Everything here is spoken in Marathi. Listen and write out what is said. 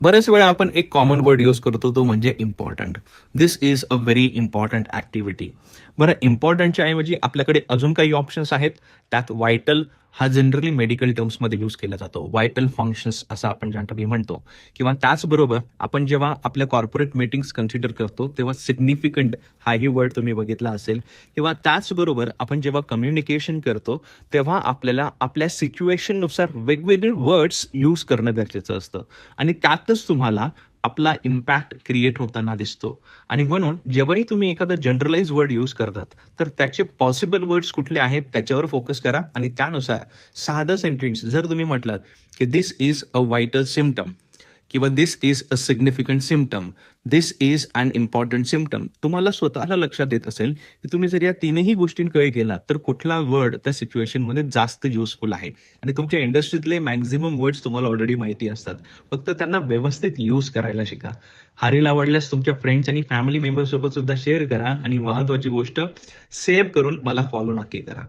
बऱ्याच वेळा आपण एक कॉमन वर्ड यूज करतो तो म्हणजे important. This is a very important activity. बरं इम्पॉर्टंटच्या ऐवजी आपल्याकडे अजून काही ऑप्शन्स आहेत. त्यात व्हायटल हा जनरली मेडिकल टर्म्समध्ये यूज केला जातो. व्हायटल फंक्शन्स असं आपण जनरली म्हणतो किंवा त्याचबरोबर आपण जेव्हा आपल्या कॉर्पोरेट मीटिंग्स कन्सिडर करतो तेव्हा सिग्निफिकंट हाही वर्ड तुम्ही बघितला असेल किंवा त्याचबरोबर आपण जेव्हा कम्युनिकेशन करतो तेव्हा आपल्याला आपल्या सिच्युएशननुसार वेगवेगळे वर्ड्स यूज करणं गरजेचं असतं. आणि त्यातच तुम्हाला आपला इम्पॅक्ट क्रिएट होताना दिसतो. आणि म्हणून जेव्हाही तुम्ही एखादा जनरलाइज वर्ड यूज करतात तर त्याचे पॉसिबल वर्ड्स कुठले आहेत त्याच्यावर फोकस करा आणि त्यानुसार साधं सेंटेन्स जर तुम्ही म्हटलात की this is a vital symptom किंवा this is a significant symptom, this is an important symptom, तुम्हाला स्वतःला लक्षात येत असेल की तुम्ही जर या तीनही गोष्टींकडे गेलात तर कुठला वर्ड त्या सिच्युएशनमध्ये जास्त युजफुल आहे. आणि तुमच्या इंडस्ट्रीतले मॅक्झिमम वर्ड्स तुम्हाला ऑलरेडी माहिती असतात. फक्त त्यांना व्यवस्थित यूज करायला शिका. हा रील आवडल्यास तुमच्या फ्रेंड्स आणि फॅमिली मेंबर्स सोबत सुद्धा शेअर करा आणि महत्वाची गोष्ट सेव्ह करून मला फॉलो नक्की करा.